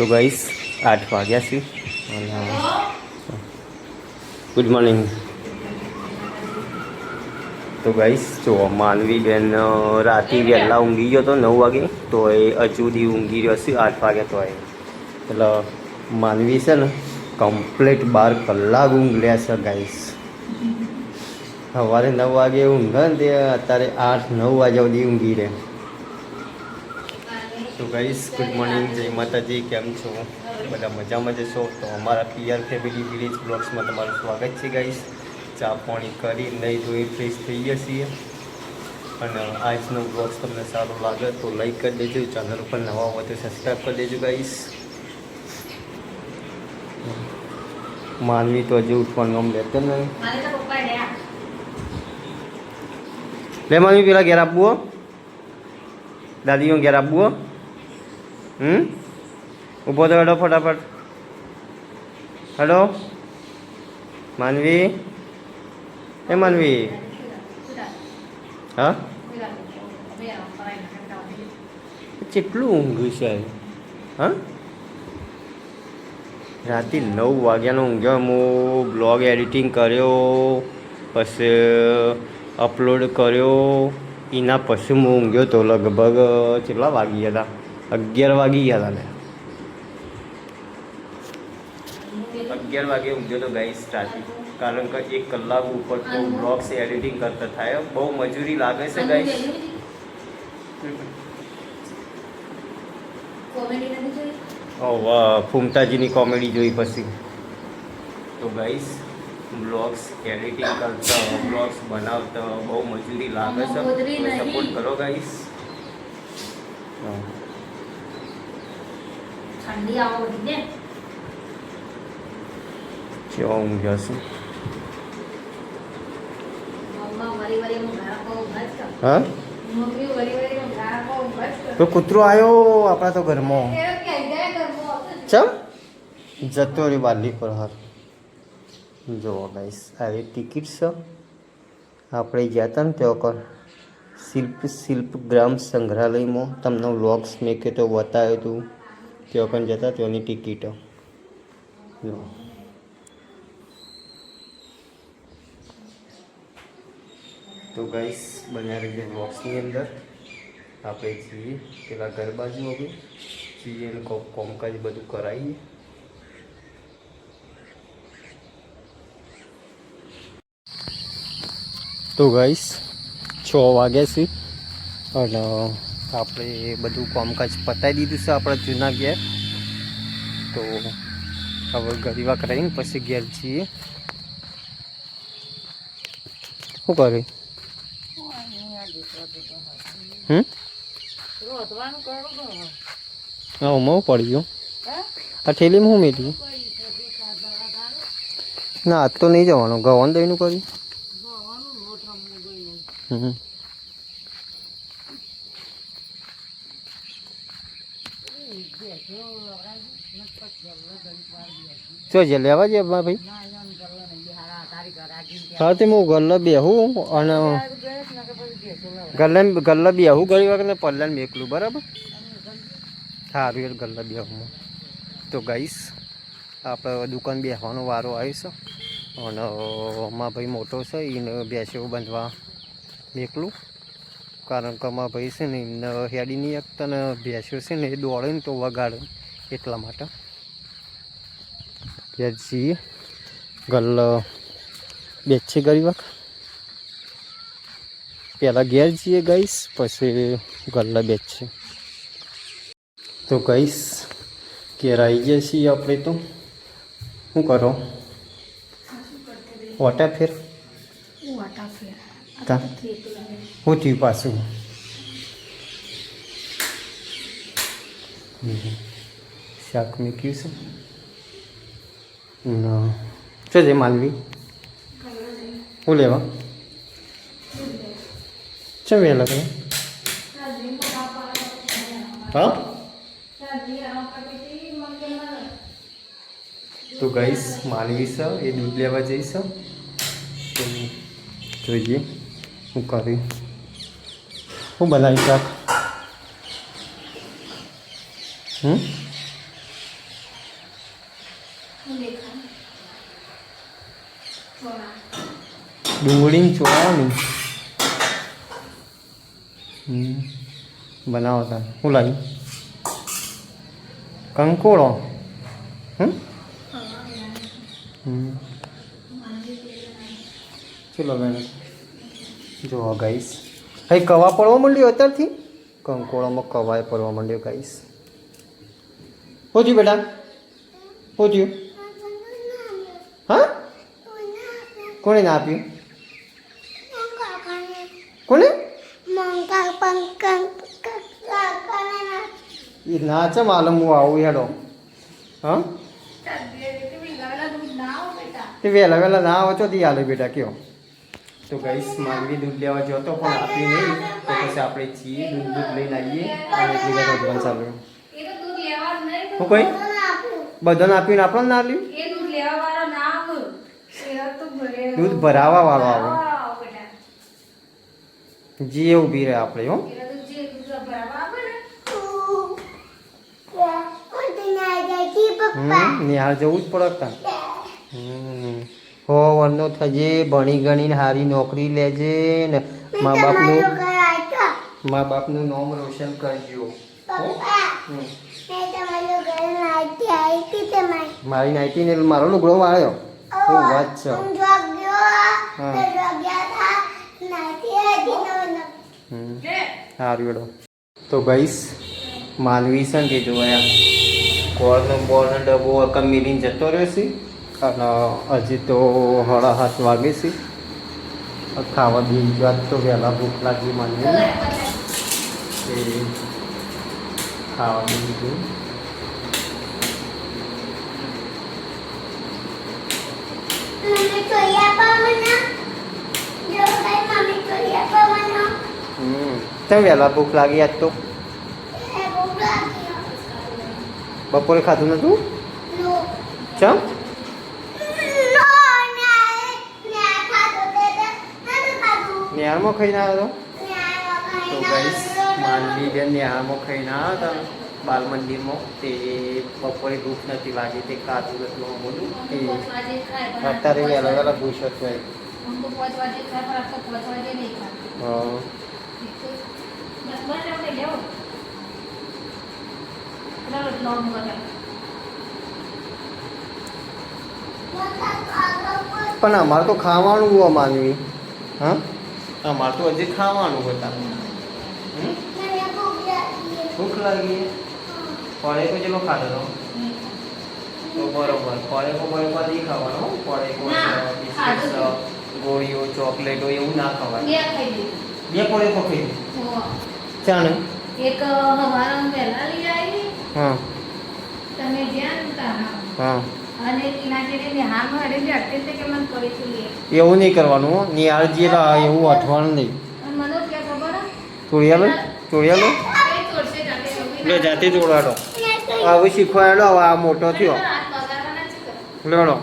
તો ગાઈસ 8 વાગ્યા છે અને ગુડ મોર્નિંગ. તો ગાઈસ જો માનવી બેન રાતે વહેલા ઊંઘી ગયો તો 9 વાગે, તો એ હજુ દી ઊંઘી રહ્યો છે 8 વાગે. તો એટલે માનવી છે ને કમ્પ્લીટ 12 કલાક ઊંઘ લે છે ગાઈસ. સવારે 9 વાગે ઊંઘે ને તે અત્યારે 8-9 વાગ્યા સુધી ઊંઘી રહે. તો ગાઈસ ગુડ મોર્નિંગ, જય માતાજી. કેમ છો બધા? મજામાં જશો? તો અમારા પીઆર ફેમિલી વિલેજ બ્લોગ્સમાં તમારું સ્વાગત છે ગાઈસ. ચા પાણી કરી નહીં ધોઈ ફ્રેશ થઈ ગયા છીએ અને આજનો બ્લોગ્સ તમને સારો લાગે તો લાઈક કરી દેજો. ચેનલ પર નવા હોય તો સબસ્ક્રાઈબ કરી દેજો ગાઈસ. માનવી તો હજુ ઉઠવાનું આમ લેતો નહીં. લે માનવી પેલા ઘેર આપવું, દાદીઓ ઘેર આપવું. ઊભો તો હેડો ફટાફટ. હેડો માનવી, એ માનવી. હા, કેટલું ઊંઘ છે? હા, રાતે 9 વાગ્યાનો ઊંઘ્યો. હું બ્લોગ એડિટિંગ કર્યો, પછી અપલોડ કર્યો, એના પછી હું ઊંઘ્યો તો લગભગ કેટલા વાગી ગયા હતા? 11 વાગી ગયા હતા ને. 11 વાગે ઊંઘ્યો તો ગાઈસ રાતે, કારણ કે 1 કલાક ઉપર તો બ્લોગ્સ એડિટિંગ કરતા થાય. બહુ મજૂરી લાગે છે ગાઈસ. ફૂમતાજીની કોમેડી જોઈ પછી તો ગાઈસ બ્લોગ્સ એડિટિંગ કરતા, બ્લોગ્સ બનાવતા બહુ મજૂરી લાગે છે. સપોર્ટ કરો ગાઈસ. ઠંડી આવો ને કેવા ઊંઘ્યા છે? હા, તો કૂતરો આવ્યો આપણા તો ઘરમાં. ચમ જતો રે બાલી પર. હાર જુઓ ગાઈસ, આવી ટિકિટ છે. આપણે ગયા હતા ને ત્યાં શિલ્પ ગ્રામ સંગ્રહાલયમાં તમને વ્લોગ્સ મેં કે તો બતાવ્યું હતું. ત્યાં પણ જતા ત્યાંની ટિકિટો જો. તો ગાઈસ બન્યા રહીએ બ્લોગ્સની અંદર. આપણે જઈએ પેલા ઘર બાજુ હવે જઈએ અને કોમકાજ બધું કરાવીએ. તો ગાઈસ 6 વાગ્યા છે અને આપણે બધું કામકાજ પતાવી દીધું છે આપણા જૂના ઘેર. તો હવે ગરીવા કરાવીને પછી ઘેર છીએ. શું કરે? હા, હું પડી ગયો. આ ઠેલીમાં હું મેળ્યું? ના, આજ તો નહીં જવાનું. ગવાનું દહીંનું કર્યું. શું છે લેવા છે ભાઈ? હા, તે હું ગલ્લો બેહું અને ગલ્લા બેહું ઘણી વખત પલ્લાને મેકલું. બરાબર, સારું યાર ગલ્લા બેહું. તો ગાઈસ આપણે દુકાન બેસવાનો વારો આવ્યો છે અને અમારા ભાઈ મોટો છે એને બેસ્યો બાંધવા મેકલું. કારણ કે અમારા ભાઈ છે ને એમને હેડી નહીં શકતા ને બેસ્યો છે ને એ દોડે ને તો વગાડે, એટલા માટે ઘેર છીએ. ગલ્લો બેચ છે ગરી વખત પહેલાં ઘેર જઈએ ગાઈસ, પછી ગલ્લા બેચ છે. તો ગાઈસ ઘેર આવી ગયા છીએ આપણે. તો શું કરો? વાટા ફેર શું થયું પાછું? શાક મૂક્યું છે શું છે માનવી? શું લેવા? ચમ વહેલા તમે? હા, તો ગાઈસ માનવી છે એ દૂધ લેવા જઈશ. તો જોઈએ શું કરી. શું બનાવી શાક? ડુંગળીની ચોળાની બનાવો તાર શું લાવી કંકોળો ચલો બેન જો ગાઈસ ભાઈ કવા પડવા માંડ્યો અત્યારથી કંકોળામાં કવાય પડવા માંડ્યો ગાઈસ શું થયું બેટા શું થયું હા કોણે ના આપ્યું કોને એ ના છે માલમ હું આવું હેડો હા તે વહેલા વહેલા ના આવો છો તે હાલે બેટા કયો તો ગઈશ માનવી દૂધ લેવા જતો પણ આપ્યું નહીં તો પછી આપણે છીએ દૂધ લઈને આવીએ અને એટલી બધા ભગવાન ચાલુ હું કઈ બધાને આપ્યું ને આપણને ના આપ્યું દૂધ ભરાવા વાળો આવે જે ઊભી રહે આપણે હો નિહાળ જવું જ પડે હો વરનો થજે ભણી ગણીને સારી નોકરી લેજે ને મા બાપનું નામ રોશન કરજો મારી નાઈટી ને મારો લુગડો વાળ્યો શું વાત છે સારું એડો તો ગઈશ માનવી છે ને તે જોયા કોળનો બોળનો ડબ્બો કમીરીને જતો રહેશે અને હજી તો 7:30 વાગે છે ખાવા બી વાત તો વહેલા ભૂખ લાગી માનવી એ ખાવા બી દીધું તમે વહેલા ભૂખ લાગી આજ તો બપોરે ખાધું નતું ચમ નિહાળમાં ખાઈને આવ્યો તો ગઈશ માનવી બેન નિહાળમાં ખાઈને આવ્યા હતા બાલ મંદિરમાં તે બપોરે ભૂખ નથી લાગી તે ખાધું હતું બોલું તે અત્યારે વહેલા વહેલા ભૂખ હતું પણ અમારે તો ખાવાનું હોય માનવી હા અમારે તો હજી ખાવાનું હતા ભૂખ લાગી પડેકો ચલો ખાધો તો બરોબર પડેકો નહીં ખાવાનો પડેકો બિસ્કિટ ગોળીઓ ચોકલેટો એવું ના ખવાય બે પડેકો ખાઈ ચાને એક હવારો પહેલા લઈ આવી હા તમે જ્યાં હા અને કિનારે નિહાળમાં હડે અટકે કે મને પડી ચૂલી એવું નહીં કરવાનું નિહાળજી એવું અઠવાનું નહીં મને ક્યાં ખબર ચોળિયાલો એટલે જાતે જોડાડો હવે શીખવાડો હવે આ મોટો થયો લેડો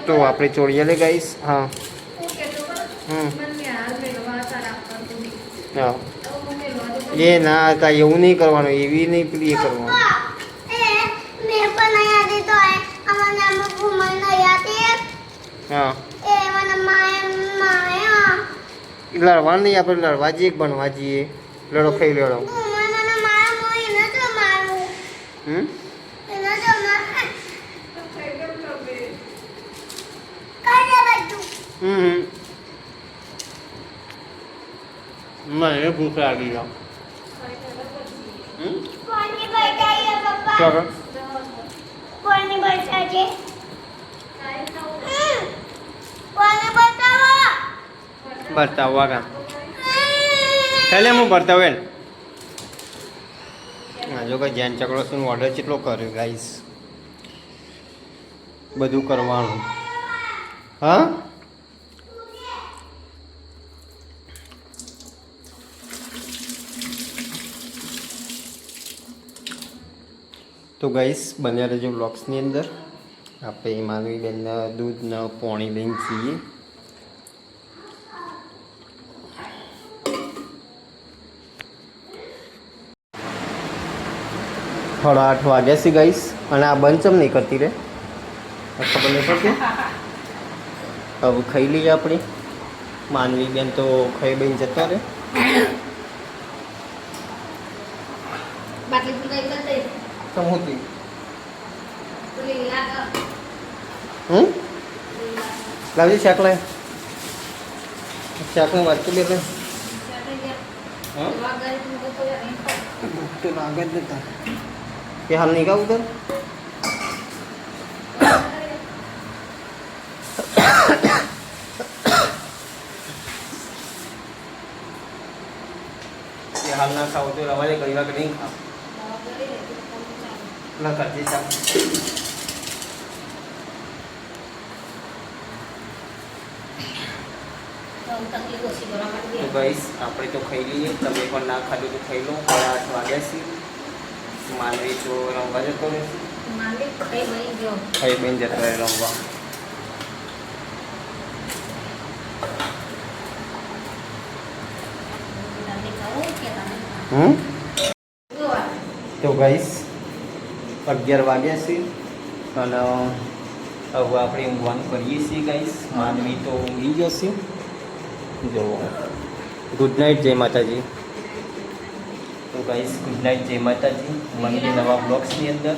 તો આપણે ચોળિયા લે ગાઈશ હા હા એ ના હતા એવું નહીં કરવાનું એવી નહીં પેલી એ કરવાનું હા લડવાનું નહીં આપણે લડવા જઈએ બનવા જઈએ લડો ખાઈ લેડો મને ભૂખ લાગી ગયો ચાલો બતાવવા કામ ખાલી હું બતાવેલ જો કે જેન ચક્રોસનો ઓર્ડર કેટલો કર્યો ગાઈસ બધું કરવાનું હા તો ગાઈસ બન્યા રહેજો બ્લોગ્સની અંદર આપણે માનવી બેનના દૂધના પોણી લઈને છીએ 8:30 વાગ્યા છે ગાઈસ અને આ બંધ ચમ નહીં કરતી રે ખબર નહીં પડતી હવે ખાઈ લઈએ આપણે. માનવી બેન તો ખાઈ બેન જતો રહે. બાટલી પૂરી કરી દે. શું હતી? પેલી લાગ લાવજી શાક લાય. શાકનું વાંચતું લે તો હા તો લાગે જ નતા કે હાલ નહીં ગાવું તર હાલ ના ખાવ તો રવાજે કઈ વાગે નહીં ખાવ ના કરતી શાક. તો ગાઈસ આપણે તો ખાઈ લઈએ. તમે પણ ના ખાધું તો ખાઈ લો. 8 વાગ્યા છે. માનવી તો રમવા જતો રહેશે. ખાઈ બેન જતો રહે રમવા. તો ગાઈસ 11 વાગ્યા છે અને હવે આપણે ઊંઘવાનું કરીએ છીએ ગાઈસ. માનવી તો ઊંઘી જશે. જો ગુડ નાઇટ, જય માતાજી. તો ગાઈસ ગુડ નાઇટ, જય માતાજી. મળીએ નવા બ્લોગ્સની અંદર.